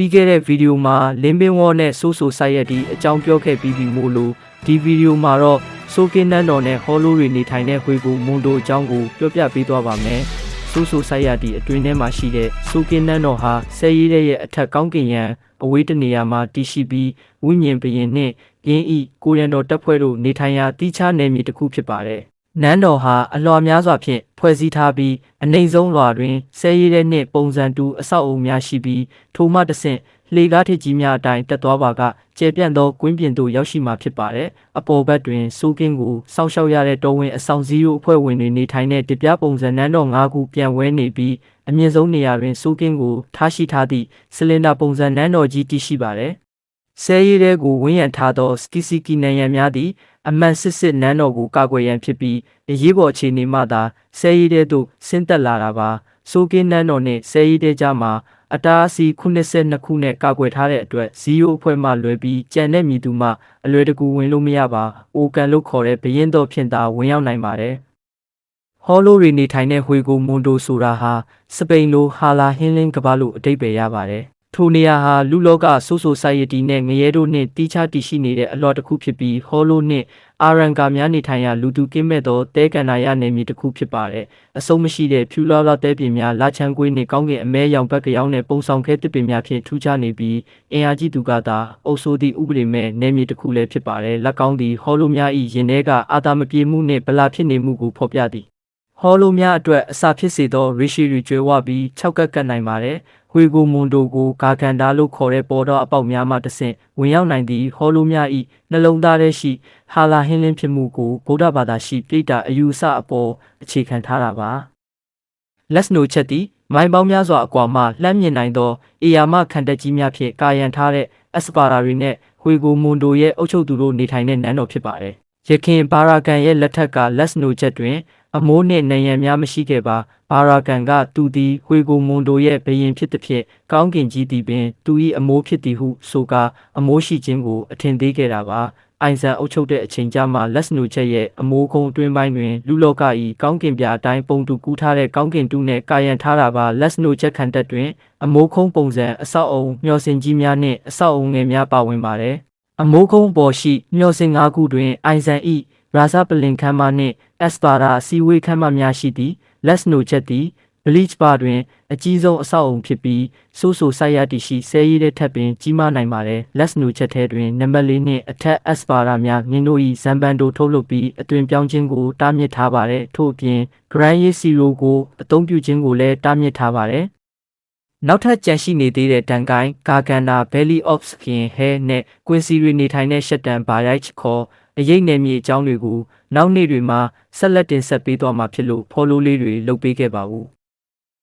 ပြီးခဲ့တဲ့ဗီဒီယိုမှာလင်းပင်ဝေါ်နဲ့ဆိုးဆိုဆိုက်ရတီအကြောင်းပြောခဲ့ပြီးပြီမို့လို့ဒီဗီဒီယိုမှာတော့ဆိုကင်းနန်းတော်နဲ့ဟောလိုတွေနေထိုင်တဲ့ခွေကိုမွန်တိုအကြောင်းကိုပြောပြပေးသွားပါမယ်။ဆိုးဆိုဆိုက်ရတီအတွင်းထဲမှာရှိတဲ့ဆိုကင်းနန်းတော်ဟာဆဲရီးရဲ့အထက်ကောင်းကင်ယံအဝေးတနေရာမှာတည်ရှိပြီးဝိညာဉ်ဘရင်နှင့်ရင်းဤကိုရန်တော်တပ်ဖွဲ့တို့နေထိုင်ရာတိကျနယ်မြေတစ်ခုဖြစ်ပါတယ်။နန်းတော်ဟာအလွှာများစွာဖြင့်ဖွဲ့စည်းထားပြီးအနိမ့်ဆုံးလွှာတွင်ဆဲရီးတဲ့နှင့်ပုံစံတူအဆောက်အအုံများရှိပြီးထိုမှတဆင့်လေကားထစ်ကြီးများအတိုင်းတက်သွားပါကကျယ်ပြန့်သောကွင်းပြင်သို့ရောက်ရှိမှာဖြစ်ပါတယ်။အပေါ်ဘက်တွင်ဆိုကင်းကိုစောင့်ရှောက်ရတဲ့တော်ဝင်အဆောင်ဇီးရိုအဖွဲ့ဝင်တွေနေထိုင်တဲ့တပြားပုံစံနန်းတော်၅ခုပြန်ဝဲနေပြီးအမြင့်ဆုံးနေရာတွင်ဆိုကင်းကိုထားရှိထားသည့်စလင်ဒါပုံစံနန်းတော်ကြီးတည်ရှိပါတယ်။ဆဲရီးတဲ့ကိုဝန်းရံထားသောစကီစီကီနန်ရံများသည်အမှန်စစ်နန်းတော်ကိုကာကွယ်ရန်ဖြစ်ပြီးအရေးပေါ်အခြေအနေမှသာဆဲရီးတဲ့သို့ဆင်းသက်လာတာပါ။ဆိုကင်းနန်းတော်နှင့်ဆဲရီးတဲ့ကြားမှာအတားအဆီး92ခုနဲ့ကာကွယ်ထားတဲ့အတွက်ဇီယိုအဖွဲ့မှလွယ်ပြီးကြံတဲ့မြည်သူမှအလွယ်တကူဝင်လို့မရပါ။အိုကန်လို့ခေါ်တဲ့ဘရင်တော်ဖြင့်သာဝင်ရောက်နိုင်ပါတယ်။ဟောလိုတွေနေထိုင်တဲ့ဟွေကိုမွန်တိုဆိုတာဟာစပိန်လိုဟာလာဟင်းလင်းကဘာလို့အတိတ်ပဲရပါတယ်။ထိုနေရာဟာလူလောကဆိုဆိုဆိုက်ယတီနဲ့ငရဲတို့နှင့်တီးခြားတည်ရှိနေတဲ့အလော့တစ်ခုဖြစ်ပြီးဟောလိုနှင့်အာရန်ကာများနေထိုင်ရာလူသူကင်းမဲ့သောတဲကန်နာရနယ်မြေတစ်ခုဖြစ်ပါတယ်။အဆုံးမရှိတဲ့ဖြူလွှားလွှားတဲပြင်များလာချမ်းကွေးနှင့်ကောင်းကင်အမဲရောင်ဘက်ကြောင်နှင့်ပုံဆောင်ခဲတစ်ပင်များဖြင့်ထူးခြားနေပြီးအင်အားကြီးသူကသာအုပ်ဆိုးသည့်ဥပဒေမဲ့နယ်မြေတစ်ခုလည်းဖြစ်ပါတယ်။လက်ကောင်းသည်ဟောလိုများ၏ရင်ထဲကအာသာမပြေမှုနှင့်ဗလာဖြစ်နေမှုကိုဖော်ပြသည်။ဟောလိုများအတွက်အစာဖြစ်စေသောရီရှိရီကျွဲဝပြီး6ကတ်နိုင်ပါတယ်။ဟွေကိုမွန်တိုကိုဂါကန်ဒါလို့ခေါ်တဲ့ပေါ်တော်အပေါက်များမှတဆင့်ဝင်ရောက်နိုင်သည့်ဟောလိုများ၏နှလုံးသားထဲရှိဟာလာဟင်းလင်းဖြစ်မှုကိုဗုဒ္ဓဘာသာရှိပြိတ္တာအယူအဆအပေါ်အခြေခံထားတာပါ။လက်စနိုချက်သည်မိုင်ပေါင်းများစွာအကွာမှလှမ်းမြင်နိုင်သောအေယာမခံတက်ကြီးများဖြင့်ကာရန်ထားတဲ့အစပါရာရီနဲ့ဟွေကိုမွန်တိုရဲ့အုပ်ချုပ်သူတို့နေထိုင်တဲ့နန်းတော်ဖြစ်ပါတယ်။ယခင်ဘာရာကန်ရဲ့လက်ထက်ကလက်စနိုချက်တွင်အမိုးနှင့်နံရံများမရှိခဲ့ပါဘာရာကန်ကသူသည်ဟွေကိုမွန်တိုရဲ့ဘရင်ဖြစ်သည်ဖြင့်ကောင်းကင်ကြီးသည်ပင်သူ၏အမိုးဖြစ်သည်ဟုဆိုကာအမိုးရှိခြင်းကိုအထင်သေးခဲ့တာပါအိုင်ဆန်အုပ်ချုပ်တဲ့အချိန်ကြာမှလက်စနိုချက်ရဲ့အမိုးကုန်းအတွင်းပိုင်းတွင်လူလောက၏ကောင်းကင်ပြအတိုင်းပုံတူကူးထားတဲ့ကောင်းကင်တူးနှင့်ကာရန်ထားတာပါလက်စနိုချက်ခံတက်တွင်အမိုးခုံးပုံစံအဆောက်အုံမျှော်စင်ကြီးများနှင့်အဆောက်အုံငယ်များပါဝင်ပါတယ်အမိုးခုံးပေါ်ရှိမျှော်စင်၅ခုတွင်အိုင်ဆန်၏ရာဇပလင်ခမ်းမနှင့်အက်စပါရာစီဝေးခမ်းမများရှိသည်လက်စနိုချက်သည်ဘလစ်ဘာတွင်အကြီးဆုံးအဆောက်အုံဖြစ်ပြီးဆိုးဆိုဆိုက်ရတီရှိဆဲရီးတဲ့ထက်ပင်ကြီးမားနိုင်ပါတယ်လက်စနိုချက်ထဲတွင်နံပါတ်၄နှင့်အထက်အက်စပါရာများမြင်းတို့၏ဇမ်ပန်တိုထုတ်လုပ်ပြီးအသွင်ပြောင်းခြင်းကိုတားမြစ်ထားပါတယ်ထို့အပြင်ဂရန်ရေးစီရိုကိုအသုံးပြုခြင်းကိုလည်းတားမြစ်ထားပါတယ်နောက်ထပ်ကြန့်ရှိနေသေးတဲ့တန်ကိုင်းဂါကန်နာဘယ်လီအော့ဖ်စကင်ဟဲနဲ့ကွင်စီရီနေထိုင်တဲ့ရှက်တန်ဘာရိုက်ခေါ်အရေးနယ်မြေအကြောင်းတွေကိုနောက်နေ့တွေမှာဆက်လက်တင်ဆက်ပေးသွားမှာဖြစ်လို့ဖော်လိုလေးတွေလုပ်ပေးခဲ့ပါဦး